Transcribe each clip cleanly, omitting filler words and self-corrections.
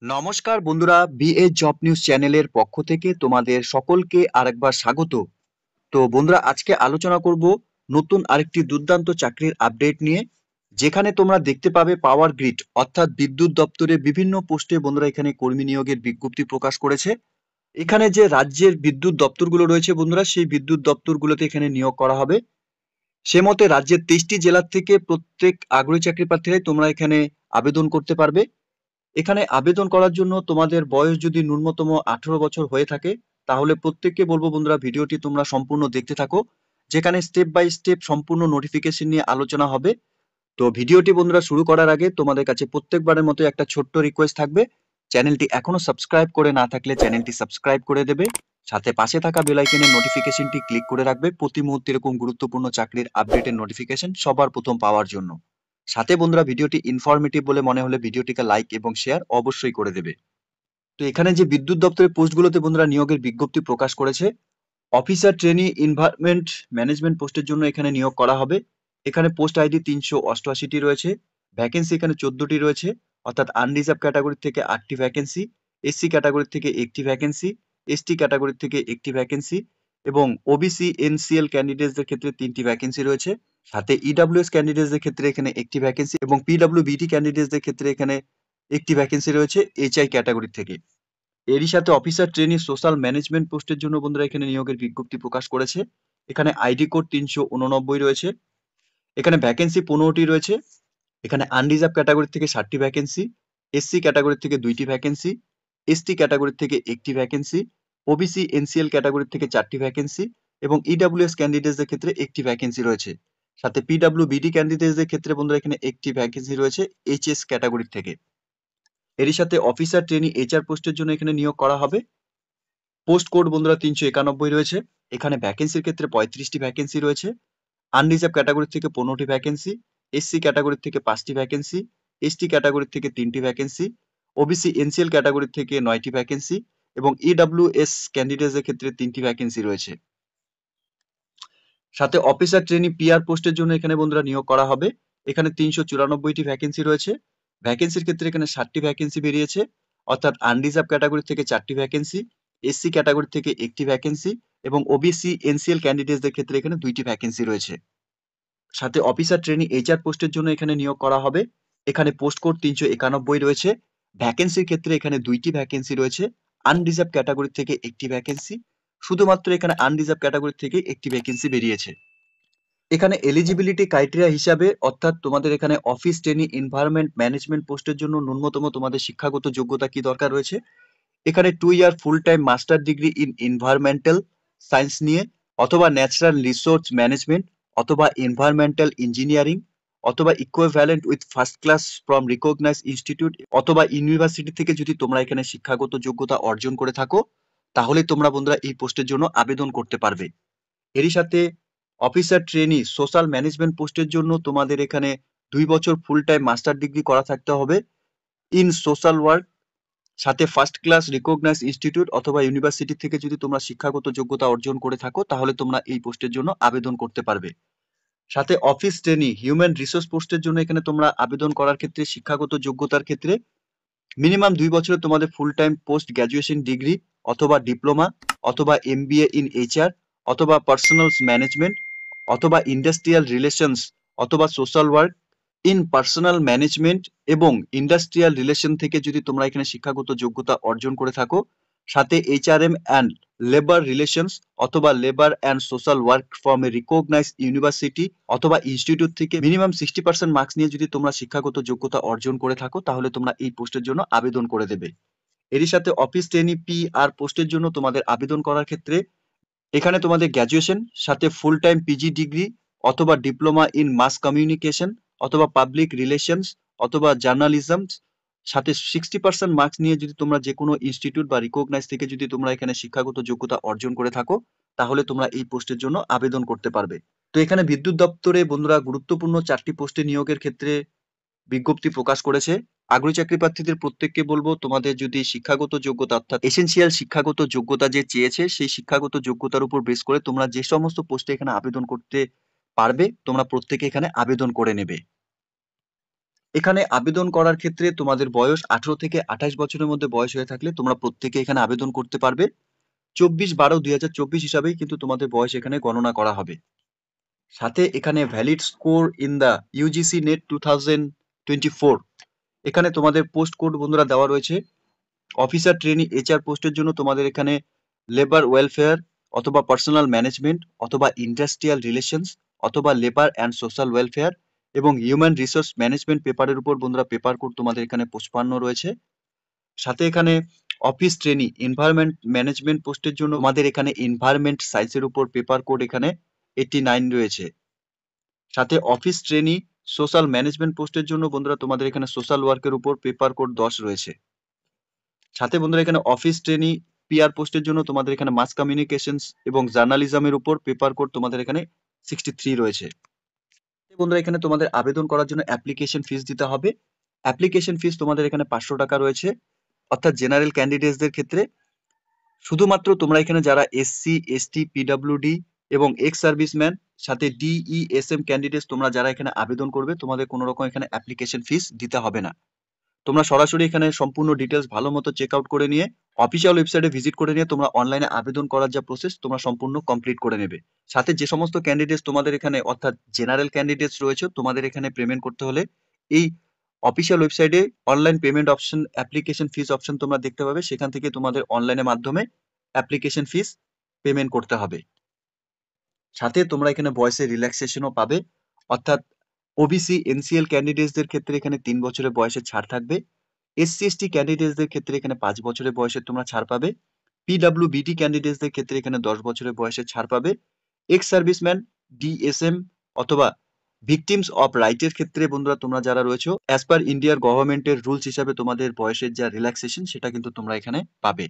নমস্কার বন্ধুরা, BA job news চ্যানেলের পক্ষ থেকে তোমাদের সকলকে আরেকবার স্বাগত। তো বন্ধুরা, আজকে আলোচনা করব নতুন আরেকটি দুর্দান্ত চাকরির আপডেট নিয়ে, যেখানে তোমরা দেখতে পাবে পাওয়ার গ্রিড অর্থাৎ বিদ্যুৎ দপ্তরে বিভিন্ন পোস্টে বন্ধুরা এখানে কর্মী নিয়োগের বিজ্ঞপ্তি প্রকাশ করেছে। এখানে যে রাজ্যের বিদ্যুৎ দপ্তরগুলো রয়েছে বন্ধুরা, সেই বিদ্যুৎ দপ্তরগুলোতে এখানে নিয়োগ করা হবে। সে মতে রাজ্যের 23টি জেলার থেকে প্রত্যেক আগ্রহী চাকরি প্রার্থীরাই তোমরা এখানে আবেদন করতে পারবে। এখানে আবেদন করার জন্য তোমাদের বয়স যদি ন্যূনতম 18 বছর হয়ে থাকে, তাহলে প্রত্যেককে বলবো বন্ধুরা ভিডিওটি তোমরা সম্পূর্ণ দেখতে থাকো, যেখানে স্টেপ বাই স্টেপ সম্পূর্ণ নোটিফিকেশন নিয়ে আলোচনা হবে। তো ভিডিওটি বন্ধুরা শুরু করার আগে তোমাদের কাছে প্রত্যেকবারের মতো একটা ছোট্ট রিকোয়েস্ট থাকবে, চ্যানেলটি এখনো সাবস্ক্রাইব করে না থাকলে চ্যানেলটি সাবস্ক্রাইব করে দেবে, সাথে পাশে থাকা বেল আইকনের নোটিফিকেশনটি ক্লিক করে রাখবে প্রতি মুহূর্তে এরকম গুরুত্বপূর্ণ চাকরির আপডেটের নোটিফিকেশন সবার প্রথম পাওয়ার জন্য। সাথে বন্ধুরা ভিডিওটি ইনফরমেটিভ বলে মনে হলে ভিডিওটিকে লাইক এবং শেয়ার অবশ্যই করে দেবে। তো এখানে যে বিদ্যুৎ দপ্তরের পোস্টগুলোতে বন্ধুরা নিয়োগের বিজ্ঞপ্তি প্রকাশ করেছে, অফিসার ট্রেনি এনভায়রনমেন্ট ম্যানেজমেন্ট পোস্টের জন্য এখানে নিয়োগ করা হবে। এখানে পোস্ট আইডি 388টি রয়েছে, ভ্যাকেন্সি এখানে 14টি রয়েছে, অর্থাৎ আনরিজার্ভ ক্যাটাগরি থেকে 8টি ভ্যাকেন্সি, এসসি ক্যাটাগরি থেকে একটি ভ্যাকেন্সি, এসটি ক্যাটাগরি থেকে একটি ভ্যাকেন্সি এবং ওবিসি এনসিএল ক্যান্ডিডেটসদের ক্ষেত্রে 3টি ভ্যাকেন্সি রয়েছে। সাথে ইডব্লিউএস ক্যান্ডিডেটসদের ক্ষেত্রে এখানে একটি ভ্যাকেন্সি এবং পিডব্লিউবিটি ক্যান্ডিডেটসদের ক্ষেত্রে এখানে একটি ভ্যাকেন্সি রয়েছে এইচআই ক্যাটাগরি থেকে। এরই সাথে অফিসার ট্রেনি সোশ্যাল ম্যানেজমেন্ট পোস্টের জন্য বন্ধুরা এখানে নিয়োগের বিজ্ঞপ্তি প্রকাশ করেছে। এখানে আইডি কোড 389 রয়েছে, এখানে ভ্যাকেন্সি 15টি রয়েছে। এখানে আনরিজার্ভ ক্যাটাগরি থেকে 60টি ভ্যাকেন্সি, এসসি ক্যাটাগরি থেকে 2টি ভ্যাকেন্সি, এসটি ক্যাটাগরি থেকে একটি ভ্যাকেন্সি, ওবিসি এনসিএল ক্যাটাগরি থেকে 4টি ভ্যাকেন্সি এবং ইডব্লিউএস ক্যান্ডিডেটসদের ক্ষেত্রে একটি ভ্যাকেন্সি রয়েছে। সাথে পিডব্লিউবিডি ক্যান্ডিডেটসদের ক্ষেত্রে বন্ধুরা এখানে একটি ভ্যাকেন্সি রয়েছে এইচএস ক্যাটাগরি থেকে। এরই সাথে অফিসার ট্রেনি এইচআর পোস্টের জন্য এখানে নিয়োগ করা হবে। পোস্ট কোড বন্ধুরা 391 রয়েছে। এখানে ভ্যাকেন্সির ক্ষেত্রে 35টি ভ্যাকেন্সি রয়েছে। আনরিজার্ভ ক্যাটাগরি থেকে 15টি ভ্যাকেন্সি, এসসি ক্যাটাগরি থেকে 5টি ভ্যাকেন্সি, এসটি ক্যাটাগরি থেকে 3টি ভ্যাকেন্সি, ওবিসি এনসিএল ক্যাটাগরি থেকে 9টি ভ্যাকেন্সি এবং ইডব্লিউএস ক্যান্ডিডেটসদের ক্ষেত্রে 3টি ভ্যাকেন্সি রয়েছে। সাথে অফিসার ট্রেনি পিআর পোস্টের জন্য এখানে বন্ধুরা নিয়োগ করা হবে। এখানে 394টি ভ্যাকেন্সি রয়েছে। ভ্যাকেন্সির ক্ষেত্রে এখানে 60টি ভ্যাকেন্সি বেরিয়েছে, অর্থাৎ আনরিজার্ভ ক্যাটাগরি থেকে 4টি ভ্যাকেন্সি, এসসি ক্যাটাগরি থেকে একটি ভ্যাকেন্সি এবং ওবিসি এনসিএল ক্যান্ডিডেটসদের ক্ষেত্রে এখানে 2টি ভ্যাকেন্সি রয়েছে। সাথে অফিসার ট্রেনি এইচআর পোস্টের জন্য এখানে নিয়োগ করা হবে। এখানে পোস্ট কোড 391 রয়েছে। ভ্যাকেন্সির ক্ষেত্রে এখানে 2টি ভ্যাকেন্সি রয়েছে। আনরিজার্ভ ক্যাটাগরি থেকে একটি ভ্যাকেন্সি, শুধুমাত্র এখানে আনরিজার্ভ ক্যাটাগরি থেকে একটি ভ্যাকেন্সি বেরিয়েছে। এখানে এলিজিবিলিটি ক্রাইটেরিয়া হিসাবে, অর্থাৎ তোমাদের এখানে অফিস ট্রেনি এনভায়রনমেন্ট ম্যানেজমেন্ট পোস্টের জন্য ন্যূনতম তোমাদের শিক্ষাগত যোগ্যতা কি দরকার রয়েছে। এখানে 2 year full time master degree in environmental science নিয়ে, অথবা ন্যাচারাল রিসোর্স ম্যানেজমেন্ট, অথবা এনভায়রনমেন্টাল ইঞ্জিনিয়ারিং, অথবা equivalent with first class from recognise institute অথবা ইউনিভার্সিটি থেকে যদি তোমরা এখানে শিক্ষাগত যোগ্যতা অর্জন করে থাকো, তাহলে তোমরা বন্ধুরা এই পোস্টের জন্য আবেদন করতে পারবে। এরই সাথে অফিসার ট্রেনি সোশ্যাল ম্যানেজমেন্ট পোস্টের জন্য তোমাদের এখানে 2 বছর ফুল টাইম মাস্টার ডিগ্রি করা থাকতে হবে ইন সোশ্যাল ওয়ার্ক, সাথে ফার্স্ট ক্লাস রিকগনাইজ ইনস্টিটিউট অথবা ইউনিভার্সিটি থেকে যদি তোমরা শিক্ষাগত যোগ্যতা অর্জন করে থাকো, তাহলে তোমরা এই পোস্টের জন্য আবেদন করতে পারবে। সাথে অফিস ট্রেনি হিউম্যান রিসোর্স পোস্টের জন্য এখানে তোমরা আবেদন করার ক্ষেত্রে শিক্ষাগত যোগ্যতার ক্ষেত্রে মিনিমাম 2 বছরের তোমাদের full time post graduation degree অথবা ডিপ্লোমা অথবা এমবিএ ইন এইচআর অথবা পার্সোনাল ম্যানেজমেন্ট অথবা ইন্ডাস্ট্রিয়াল রিলেশনস অথবা social work in personal management এবং ইন্ডাস্ট্রিয়াল রিলেশন থেকে যদি তোমরা এখানে শিক্ষাগত যোগ্যতা অর্জন করে থাকো, সাথে এইচআরএম অ্যান্ড লেবার রিলেশনস অথবা labour and social work from a recognise university অথবা ইনস্টিটিউট থেকে মিনিমাম 60% মার্কস নিয়ে যদি তোমরা শিক্ষাগত যোগ্যতা অর্জন করে থাকো, তাহলে তোমরা এই পোস্টের জন্য আবেদন করে দেবে। এরই সাথে অফিস ট্রেনি পি আর পোস্টের জন্য তোমাদের আবেদন করার ক্ষেত্রে এখানে তোমাদের গ্র্যাজুয়েশন সাথে ফুল টাইম পিজি ডিগ্রি অথবা ডিপ্লোমা ইন মাস কমিউনিকেশন অথবা পাবলিক রিলেশনস অথবা জার্নালিজম সাথে 60% মার্কস নিয়ে যদি তোমরা যে কোনো ইনস্টিটিউট বা রিকগনাইজ থেকে যদি তোমরা এখানে শিক্ষাগত যোগ্যতা অর্জন করে থাকো, তাহলে তোমরা এই পোস্টের জন্য আবেদন করতে পারবে। তো এখানে বিদ্যুৎ দপ্তরে বন্ধুরা গুরুত্বপূর্ণ 4টি পোস্টে নিয়োগের ক্ষেত্রে বিজ্ঞপ্তি প্রকাশ করেছে। আগ্রহী চাকরি প্রার্থীদের প্রত্যেককে বলবো, তোমাদের যদি শিক্ষাগত যোগ্যতা অর্থাৎ এসেনশিয়াল শিক্ষাগত যোগ্যতা যে চেয়েছে, সেই শিক্ষাগত যোগ্যতার উপর বেস করে তোমরা যে সমস্ত পোস্টে এখানে আবেদন করতে পারবে, তোমরা প্রত্যেকে এখানে আবেদন করে নেবে। এখানে আবেদন করার ক্ষেত্রে তোমাদের বয়স 18 থেকে 28 বছরের মধ্যে বয়স হয়ে থাকলে তোমরা প্রত্যেকে এখানে আবেদন করতে পারবে। 24/12/2024 হিসাবেই কিন্তু তোমাদের বয়স এখানে গণনা করা হবে। সাথে এখানে valid score in the UGC NET 2024, এখানে তোমাদের পোস্ট কোড বন্ধুরা দেওয়া রয়েছে। অফিসার ট্রেনি HR পোস্টের জন্য তোমাদের এখানে লেবার ওয়েলফেয়ার অথবা পার্সোনাল ম্যানেজমেন্ট অথবা ইন্ডাস্ট্রিয়াল রিলেশনস অথবা লেবার অ্যান্ড সোশ্যাল ওয়েলফেয়ার এবং হিউম্যান রিসোর্স ম্যানেজমেন্ট পেপারের উপর বন্ধুরা পেপার কোড তোমাদের এখানে 55 রয়েছে। সাথে এখানে অফিস ট্রেনি এনভায়রনমেন্ট ম্যানেজমেন্ট পোস্টের জন্য আমাদের এখানে এনভায়রনমেন্ট সায়েন্সের উপর পেপার কোড এখানে 89 রয়েছে। সাথে অফিস ট্রেনি সোশ্যাল ম্যানেজমেন্ট পোস্টের জন্য বন্ধুরা তোমাদের এখানে সোশ্যাল ওয়ার্কের উপর পেপার কোড 10 রয়েছে। সাথে বন্ধুরা এখানে অফিস ট্রেনি PR পোস্টের জন্য তোমাদের এখানে মাস কমিউনিকেশনস এবং জার্নালিজমের উপর পেপার কোড তোমাদের এখানে 63 রয়েছে। বন্ধুরা এখানে তোমাদের আবেদন করার জন্য অ্যাপ্লিকেশন ফিস দিতে হবে। অ্যাপ্লিকেশন ফিস তোমাদের এখানে 500 টাকা রয়েছে, অর্থাৎ জেনারেল ক্যান্ডিডেটসদের ক্ষেত্রে। শুধুমাত্র তোমরা এখানে যারা SC ST PWD এবং এক্স সার্ভিসম্যান সাথে DESM ক্যান্ডিডেটস তোমরা যারা এখানে আবেদন করবে তোমাদের কোনো রকম এখানে অ্যাপ্লিকেশন ফিস দিতে হবে না। তোমরা সরাসরি এখানে সম্পূর্ণ ডিটেলস ভালো মতো চেক আউট করে নিয়ে অফিসিয়াল ওয়েবসাইটে ভিজিট করে নিয়ে তোমরা অনলাইনে আবেদন করার যা প্রসেস তোমরা সম্পূর্ণ কমপ্লিট করে নেবে। সাথে যে সমস্ত ক্যান্ডিডেটস তোমাদের এখানে অর্থাৎ জেনারেল ক্যান্ডিডেটস রয়েছে তোমাদের এখানে পেমেন্ট করতে হলে এই অফিসিয়াল ওয়েবসাইটে online payment option application fees option তোমরা দেখতে পাবে, সেখান থেকে তোমাদের অনলাইনের মাধ্যমে অ্যাপ্লিকেশন ফিস পেমেন্ট করতে হবে। সাথে তোমরা এখানে বয়সের রিল্যাক্সেশনও পাবে, অর্থাৎ ওবিসি NCL ক্যান্ডিডেটসদের ক্ষেত্রে এখানে 3 বছরের বয়সের ছাড় থাকবে। SC ST ক্যান্ডিডেটসদের ক্ষেত্রে এখানে 5 বছরের বয়সের তোমরা ছাড় পাবে। PWBD ক্যান্ডিডেটসদের ক্ষেত্রে এখানে 10 বছরের বয়সের ছাড় পাবে। এক্স সার্ভিসম্যান DSM অথবা ভিকটিমস অফ রাইটের ক্ষেত্রে বন্ধুরা তোমরা যারা রয়েছে অ্যাজ পার ইন্ডিয়ার গভর্নমেন্টের রুলস হিসাবে তোমাদের বয়সের যা রিল্যাক্সেশন সেটা কিন্তু তোমরা এখানে পাবে।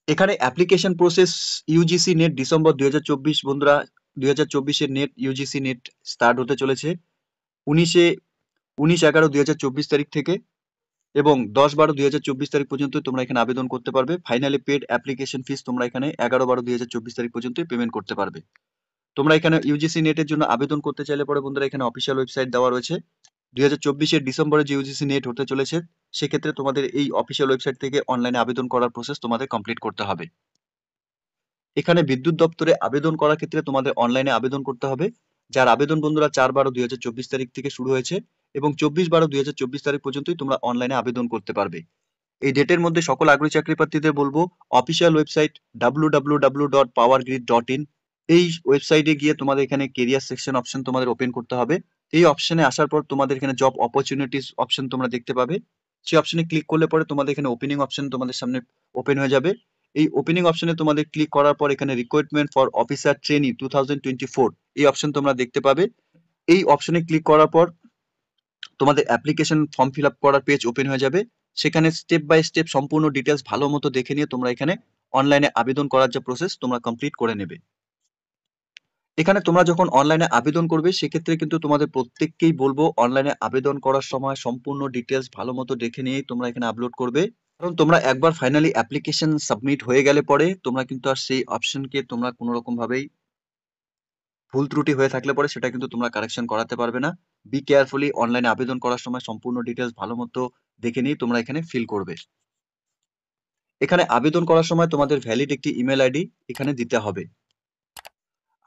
এখানে application process UGC NET December 2024 বন্ধুরা 2024 নেট ইউজিসি নেট স্টার্ট হতে চলেছে 19/11/2024 তারিখ থেকে এবং 10/12/2024 তারিখ পর্যন্ত তোমরা এখানে আবেদন করতে পারবে। ফাইনালি পেড অ্যাপ্লিকেশন ফিস তোমরা এখানে 11/12/2024 তারিখ পর্যন্ত পেমেন্ট করতে পারবে। তোমরা এখানে ইউজিসি নেটের জন্য আবেদন করতে চাইলে পরে বন্ধুরা এখানে অফিসিয়াল ওয়েবসাইট দেওয়া রয়েছে। 2024 ডিসেম্বরে যে ইউজিসি নেট হতে চলেছে সেক্ষেত্রে তোমাদের এই অফিসিয়াল ওয়েবসাইট থেকে অনলাইনে আবেদন করার প্রসেস তোমাদের কমপ্লিট করতে হবে। এখানে বিদ্যুৎ দপ্তরে আবেদন করার ক্ষেত্রে তোমাদের অনলাইনে আবেদন করতে হবে, যার আবেদন বন্ধুরা 4/12/2024 তারিখ থেকে শুরু হয়েছে এবং 24/12/2024 তারিখ পর্যন্তই তোমরা অনলাইনে আবেদন করতে পারবে। এই ডেটের মধ্যে সকল আগ্রহী চাকরি প্রার্থীদের বলবো অফিসিয়াল ওয়েবসাইট www.powergrid.in, এই ওয়েবসাইটে গিয়ে তোমাদের এখানে কেরিয়ার সেকশন অপশন তোমাদের ওপেন করতে হবে। এই অপশনে আসার পর তোমাদের এখানে জব অপরচুনিটিস অপশন তোমরা দেখতে পাবে। সেই অপশনে ক্লিক করলে পরে তোমাদের এখানে ওপেনিং অপশন তোমাদের সামনে ওপেন হয়ে যাবে। এই ওপেনিং অপশনে তোমাদের ক্লিক করার পর এখানে রিক্রুটমেন্ট ফর অফিসার ট্রেনি 2024 এই অপশন তোমরা দেখতে পাবে। এই অপশনে ক্লিক করার পর তোমাদের অ্যাপ্লিকেশন ফর্ম ফিল আপ করার পেজ ওপেন হয়ে যাবে। সেখানে স্টেপ বাই স্টেপ সম্পূর্ণ ডিটেলস ভালো মতো দেখে নিয়ে তোমরা এখানে অনলাইনে আবেদন করার যে প্রসেস তোমরা কমপ্লিট করে নেবে। এখানে তোমরা যখন অনলাইনে আবেদন করবে সেক্ষেত্রে কিন্তু তোমাদের প্রত্যেককেই বলবো অনলাইনে আবেদন করার সময় সম্পূর্ণ ডিটেলস ভালো মতো দেখে নিয়েই তোমরা এখানে আপলোড করবে, কারণ তোমরা একবার ফাইনালি অ্যাপ্লিকেশন সাবমিট হয়ে গেলে পরে তোমরা কিন্তু আর সেই অপশনকে তোমরা কোনো রকম ভাবেই ভুল ত্রুটি হয়ে থাকলে পরে সেটা কিন্তু তোমরা কারেকশন করাতে পারবে না। বি কেয়ারফুলি অনলাইনে আবেদন করার সময় সম্পূর্ণ ডিটেলস ভালো মতো দেখে নিয়ে তোমরা এখানে ফিল করবে। এখানে আবেদন করার সময় তোমাদের ভ্যালিড একটি ইমেল আইডি এখানে দিতে হবে।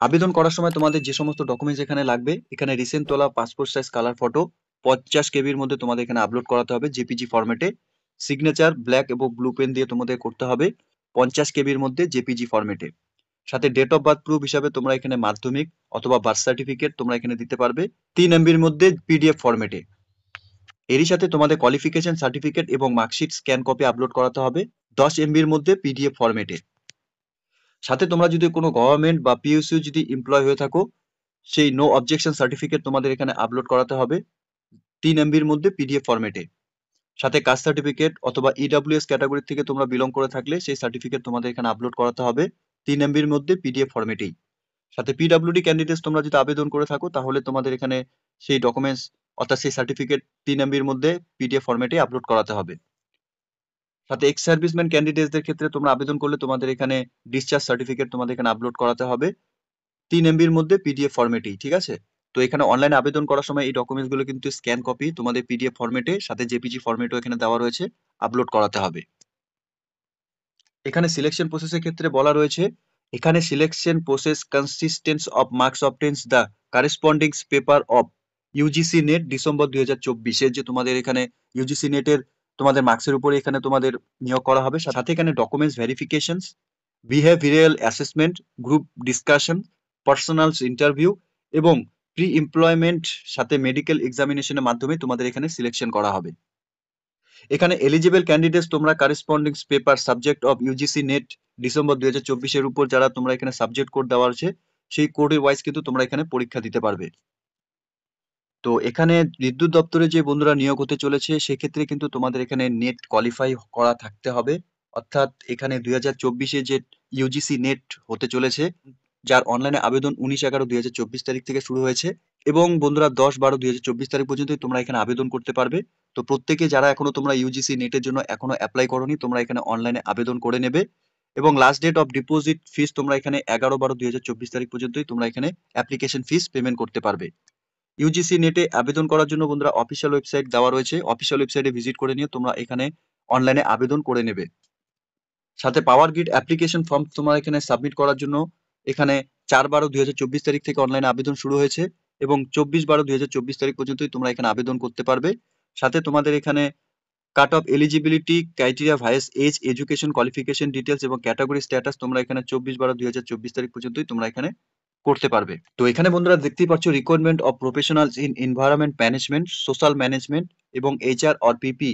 আবেদন করার সময় তোমাদের যে সমস্ত ডকুমেন্টস এখানে লাগবে, এখানে রিসেন্ট তোলা পাসপোর্ট সাইজ কালার ফটো 50 কেবির মধ্যে তোমাদের এখানে আপলোড করাতে হবে জেপিজি ফরম্যাটে। সিগনেচার ব্ল্যাক এবং ব্লু পেন দিয়ে তোমাদের করতে হবে 50 কেবির মধ্যে জেপিজি ফরম্যাটে। সাথে ডেট অফ বার্থ প্রুফ হিসাবে তোমরা এখানে মাধ্যমিক অথবা বার্থ সার্টিফিকেট তোমরা এখানে দিতে পারবে 3 MBর মধ্যে PDF ফরম্যাটে। এরই সাথে তোমাদের কোয়ালিফিকেশন সার্টিফিকেট এবং মার্কশিট স্ক্যান কপি আপলোড করাতে হবে 10 MBর মধ্যে PDF ফরম্যাটে। সাথে তোমরা যদি কোনো গভর্নমেন্ট বা PSU যদি এমপ্লয় হয়ে থাকো সেই নো অবজেকশন সার্টিফিকেট তোমাদের এখানে আপলোড করাতে হবে 3 MBর মধ্যে PDF ফরম্যাটে। সাথে কাস্ট সার্টিফিকেট অথবা EWS ক্যাটাগরি থেকে তোমরা বিলং করে থাকলে সেই সার্টিফিকেট তোমাদের এখানে আপলোড করাতে হবে 3 MBর মধ্যে PDF ফরম্যাটেই। সাথে PWD ক্যান্ডিডেটস তোমরা যদি আবেদন করে থাকো তাহলে তোমাদের এখানে সেই ডকুমেন্টস অর্থাৎ সেই সার্টিফিকেট 3 MBর মধ্যে PDF ফরম্যাটে আপলোড করাতে হবে। সাথে এক্স সার্ভিসম্যান ক্যান্ডিডেটসদের ক্ষেত্রে তোমরা আবেদন করলে তোমাদের এখানে ডিসচার্জ সার্টিফিকেট তোমাদের এখানে আপলোড করাতে হবে 3 MBর মধ্যে PDF ফরম্যাটেই, ঠিক আছে। তো এখানে অনলাইনে আবেদন করার সময় এই ডকুমেন্টস গুলো কিন্তু স্ক্যান কপি তোমাদের পিডিএফ ফরম্যাটে সাথে জেপিজি ফরম্যাটও এখানে দেওয়া রয়েছে, আপলোড করাতে হবে। এখানে সিলেকশন প্রসেসের ক্ষেত্রে বলা রয়েছে, এখানে selection process consistence of marks obtains the corresponding paper of UGC NET December 2024 এর যে তোমাদের এখানে ইউজিসি নেটের তোমাদের মার্কসের উপরে এখানে তোমাদের নিয়োগ করা হবে। সাথে এখানে documents verifications, behavioural assessment, group discussion, personals interview এবং প্রি এমপ্লয়মেন্ট সাথে মেডিকেল এক্সামিনেশনের মাধ্যমে তোমাদের এখানে সিলেকশন করা হবে। এখানে এলিজিবল ক্যান্ডিডেটস তোমরা corresponding paper subject of UGC NET December 2024 এর উপর যারা তোমরা এখানে সাবজেক্ট কোড দেওয়া আছে সেই কোডের ওয়াইজ কিন্তু তোমরা এখানে পরীক্ষা দিতে পারবে। তো এখানে বিদ্যুৎ দপ্তরে যে বন্ধুরা নিয়োগ হতে চলেছে সেক্ষেত্রে কিন্তু তোমাদের এখানে নেট কোয়ালিফাই করা থাকতে হবে। অর্থাৎ এখানে 2024 যে ইউজিসি নেট হতে চলেছে যার অনলাইনে আবেদন 19/11/2024 তারিখ থেকে শুরু হয়েছে এবং বন্ধুরা 10/12/2024 তারিখ পর্যন্ত তোমরা এখানে আবেদন করতে পারবে। তো প্রত্যেকে যারা এখনো তোমরা ইউজিসি নেটের জন্য এখনো অ্যাপ্লাই করোনি তোমরা এখানে অনলাইনে আবেদন করে নেবে এবং লাস্ট ডেট অফ ডিপোজিট ফিস তোমরা এখানে 11/12/2024 তারিখ পর্যন্তই তোমরা এখানে অ্যাপ্লিকেশন ফিস পেমেন্ট করতে পারবে। ইউজিসি নেটে আবেদন করার জন্য বন্ধুরা অফিসিয়াল ওয়েবসাইট দেওয়া রয়েছে, অফিসিয়াল ওয়েবসাইটে ভিজিট করে নিয়ে তোমরা এখানে অনলাইনে আবেদন করে নেবে। সাথে পাওয়ার গ্রিড অ্যাপ্লিকেশন ফর্ম তোমরা এখানে সাবমিট করার জন্য এখানে 4/12/2024 তারিখ থেকে অনলাইনে আবেদন শুরু হয়েছে এবং 24/12/2024 তারিখ পর্যন্তই তোমরা এখানে আবেদন করতে পারবে। সাথে তোমাদের এখানে cut off eligibility criteria wise age, education qualification details এবং ক্যাটাগরি স্ট্যাটাস তোমরা এখানে 24/12/2024 তারিখ পর্যন্তই তোমরা এখানে করতে পারবে। তো এখানে বন্ধুরা দেখতেই পাচ্ছ requirement of professionals in environment management, social management এবং HR or PP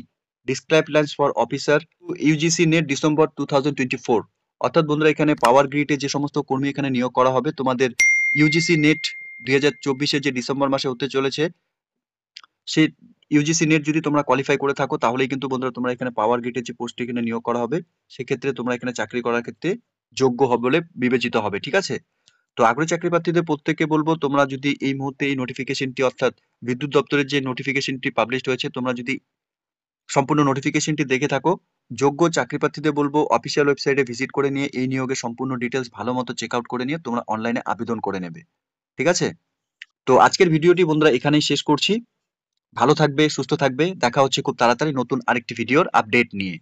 describe lines for officer UGC NET December 2024। অর্থাৎ বন্ধুরা এখানে পাওয়ার গ্রিডে যে সমস্ত কর্মী এখানে নিয়োগ করা হবে তোমাদের ইউজিসি নেট 2024 যে ডিসেম্বর মাসে হতে চলেছে সেই ইউজিসি নেট যদি তোমরা কোয়ালিফাই করে থাকো তাহলেই কিন্তু বন্ধুরা তোমরা এখানে পাওয়ার গ্রিডের যে পোস্ট এখানে নিয়োগ করা হবে সেক্ষেত্রে তোমরা এখানে চাকরি করার ক্ষেত্রে যোগ্য হবে বলে বিবেচিত হবে। ঠিক আছে, তো আগ্রহী চাকরি প্রার্থীদের প্রত্যেককে বলবো তোমরা যদি এই মুহূর্তে এই নোটিফিকেশনটি অর্থাৎ বিদ্যুৎ দপ্তরের যে নোটিফিকেশনটি পাবলিশড হয়েছে তোমরা যদি সম্পূর্ণ নোটিফিকেশনটি দেখে থাকো, যোগ্য চাকরি প্রার্থীদের বলবো অফিসিয়াল ওয়েবসাইটে ভিজিট করে নিয়ে এই নিয়োগের সম্পূর্ণ ডিটেলস ভালো মতো চেক আউট করে নিয়ে তোমরা অনলাইনে আবেদন করে নেবে। ঠিক আছে, তো আজকের ভিডিওটি বন্ধুরা এখানেই শেষ করছি। ভালো থাকবে, সুস্থ থাকবে, দেখা হচ্ছে খুব তাড়াতাড়ি নতুন আরেকটি ভিডিওর আপডেট নিয়ে।